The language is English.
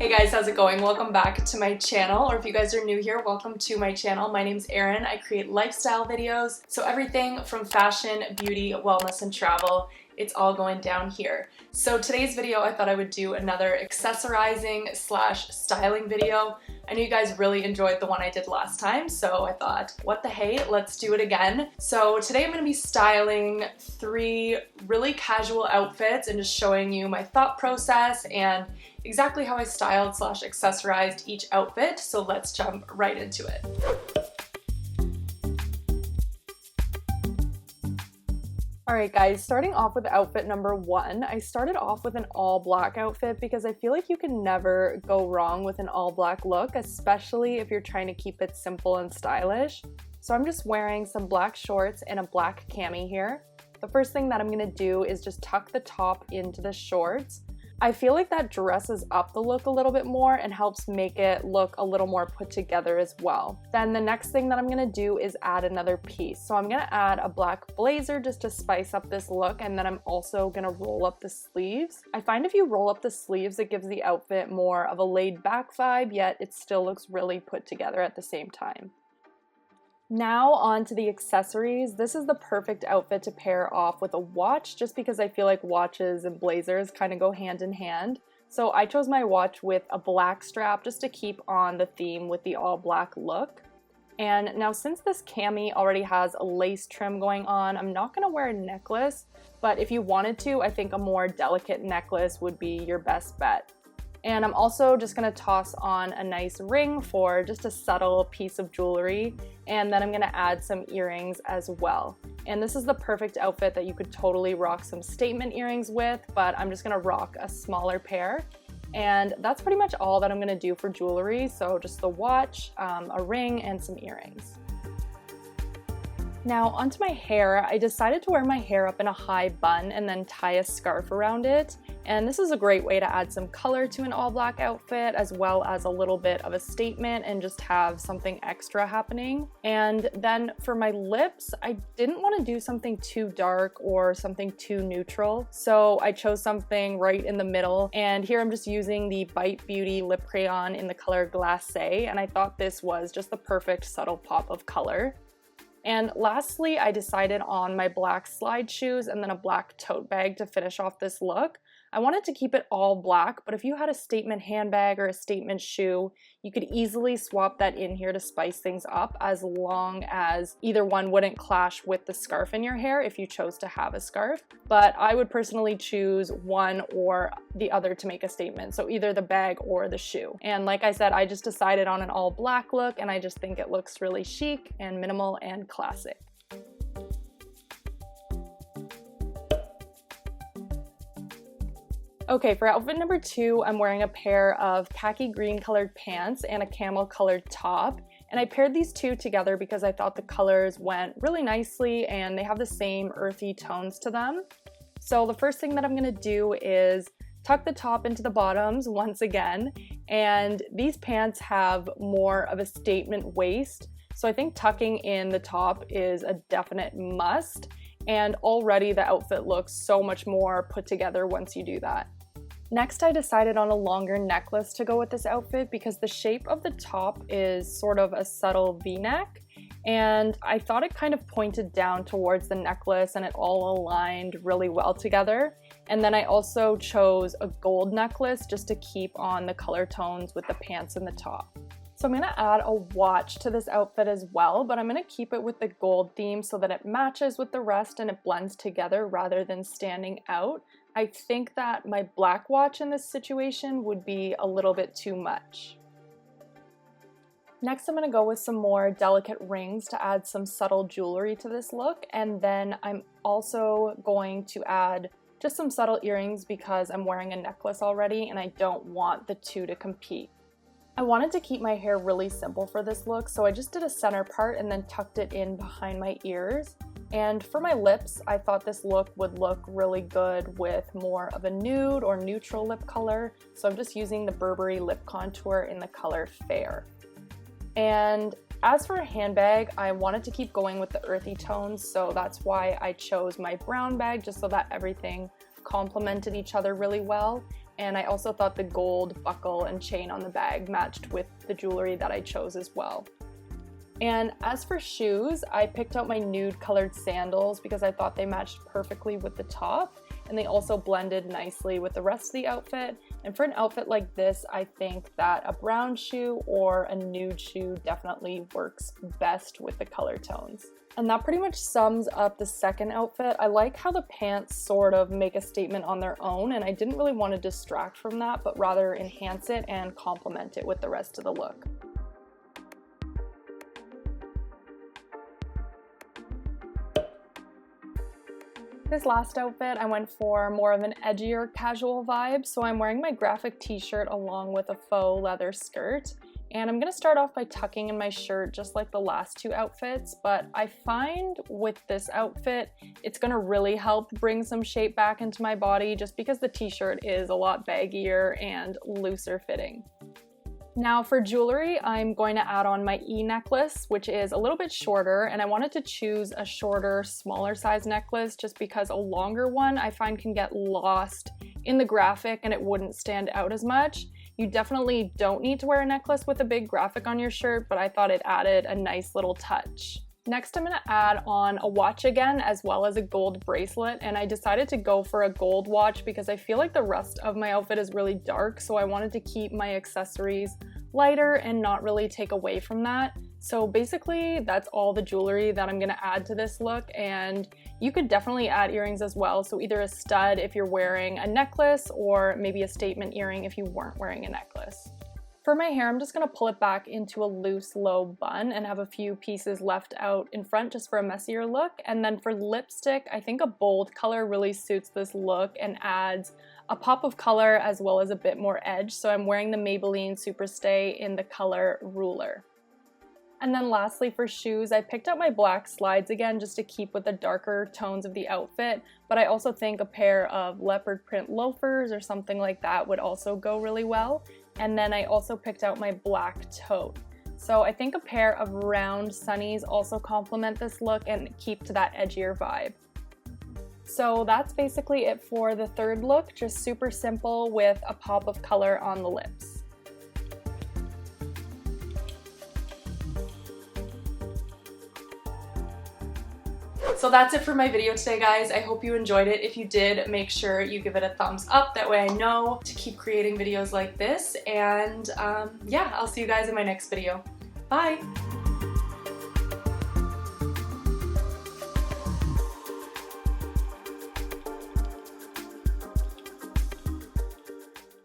Hey guys, how's it going? Welcome back to my channel, or if you guys are new here, welcome to my channel. My name's Erin. I create lifestyle videos, so everything from fashion, beauty, wellness, and travel, it's all going down here. So today's video, I thought I would do another accessorizing slash styling video. I know you guys really enjoyed the one I did last time, so I thought, what the hey, let's do it again. So today I'm going to be styling 3 really casual outfits and just showing you my thought process and exactly how I styled slash accessorized each outfit. So let's jump right into it. Alright guys, starting off with outfit number 1, I started off with an all black outfit because I feel like you can never go wrong with an all black look, especially if you're trying to keep it simple and stylish. So I'm just wearing some black shorts and a black cami here. The first thing that I'm going to do is just tuck the top into the shorts. I feel like that dresses up the look a little bit more and helps make it look a little more put together as well. Then the next thing that I'm going to do is add another piece. So I'm going to add a black blazer just to spice up this look, and then I'm also going to roll up the sleeves. I find if you roll up the sleeves, it gives the outfit more of a laid back vibe, yet it still looks really put together at the same time. Now on to the accessories. This is the perfect outfit to pair off with a watch just because I feel like watches and blazers kind of go hand in hand. So I chose my watch with a black strap just to keep on the theme with the all black look. And now since this cami already has a lace trim going on, I'm not going to wear a necklace, but if you wanted to, I think a more delicate necklace would be your best bet. And I'm also just going to toss on a nice ring for just a subtle piece of jewelry, and then I'm going to add some earrings as well. And this is the perfect outfit that you could totally rock some statement earrings with, but I'm just going to rock a smaller pair. And that's pretty much all that I'm going to do for jewelry, so just the watch, a ring, and some earrings. Now onto my hair. I decided to wear my hair up in a high bun and then tie a scarf around it. And this is a great way to add some color to an all black outfit, as well as a little bit of a statement and just have something extra happening. And then for my lips, I didn't want to do something too dark or something too neutral, so I chose something right in the middle. And here I'm just using the Bite Beauty lip crayon in the color Glacé, and I thought this was just the perfect subtle pop of color. And lastly, I decided on my black slide shoes and then a black tote bag to finish off this look. I wanted to keep it all black, but if you had a statement handbag or a statement shoe, you could easily swap that in here to spice things up, as long as either one wouldn't clash with the scarf in your hair if you chose to have a scarf. But I would personally choose one or the other to make a statement, so either the bag or the shoe. And like I said, I just decided on an all black look, and I just think it looks really chic and minimal and classic. Okay, for outfit number 2, I'm wearing a pair of khaki green colored pants and a camel colored top. And I paired these two together because I thought the colors went really nicely and they have the same earthy tones to them. So the first thing that I'm going to do is tuck the top into the bottoms once again. And these pants have more of a statement waist, so I think tucking in the top is a definite must. And already the outfit looks so much more put together once you do that. Next, I decided on a longer necklace to go with this outfit because the shape of the top is sort of a subtle V-neck, and I thought it kind of pointed down towards the necklace and it all aligned really well together. And then I also chose a gold necklace just to keep on the color tones with the pants and the top. So I'm going to add a watch to this outfit as well, but I'm going to keep it with the gold theme so that it matches with the rest and it blends together rather than standing out. I think that my black watch in this situation would be a little bit too much. Next, I'm going to go with some more delicate rings to add some subtle jewelry to this look, and then I'm also going to add just some subtle earrings because I'm wearing a necklace already and I don't want the two to compete. I wanted to keep my hair really simple for this look, so I just did a center part and then tucked it in behind my ears. And for my lips, I thought this look would look really good with more of a nude or neutral lip color, so I'm just using the Burberry lip contour in the color Fair. And as for a handbag, I wanted to keep going with the earthy tones, so that's why I chose my brown bag, just so that everything complemented each other really well. and I also thought the gold buckle and chain on the bag matched with the jewelry that I chose as well. And as for shoes, I picked out my nude colored sandals because I thought they matched perfectly with the top, and they also blended nicely with the rest of the outfit. And for an outfit like this, I think that a brown shoe or a nude shoe definitely works best with the color tones. And that pretty much sums up the second outfit. I like how the pants sort of make a statement on their own, and I didn't really want to distract from that, but rather enhance it and complement it with the rest of the look. This last outfit, I went for more of an edgier casual vibe, so I'm wearing my graphic t-shirt along with a faux leather skirt. And I'm gonna start off by tucking in my shirt just like the last two outfits, but I find with this outfit, it's gonna really help bring some shape back into my body just because the t-shirt is a lot baggier and looser fitting. Now for jewelry, I'm going to add on my E-necklace, which is a little bit shorter, and I wanted to choose a shorter, smaller size necklace just because a longer one I find can get lost in the graphic and it wouldn't stand out as much. You definitely don't need to wear a necklace with a big graphic on your shirt, but I thought it added a nice little touch. Next, I'm going to add on a watch again, as well as a gold bracelet, and I decided to go for a gold watch because I feel like the rest of my outfit is really dark, so I wanted to keep my accessories lighter and not really take away from that. So basically, that's all the jewelry that I'm going to add to this look, and you could definitely add earrings as well, so either a stud if you're wearing a necklace, or maybe a statement earring if you weren't wearing a necklace. For my hair, I'm just going to pull it back into a loose, low bun and have a few pieces left out in front just for a messier look. And then for lipstick, I think a bold color really suits this look and adds a pop of color as well as a bit more edge. So I'm wearing the Maybelline Superstay in the color Ruler. And then lastly for shoes, I picked up my black slides again just to keep with the darker tones of the outfit, but I also think a pair of leopard print loafers or something like that would also go really well. And then I also picked out my black tote. So I think a pair of round sunnies also complement this look and keep to that edgier vibe. So that's basically it for the third look, just super simple with a pop of color on the lips. So that's it for my video today, guys. I hope you enjoyed it. If you did, make sure you give it a thumbs up. That way I know to keep creating videos like this. And yeah, I'll see you guys in my next video. Bye!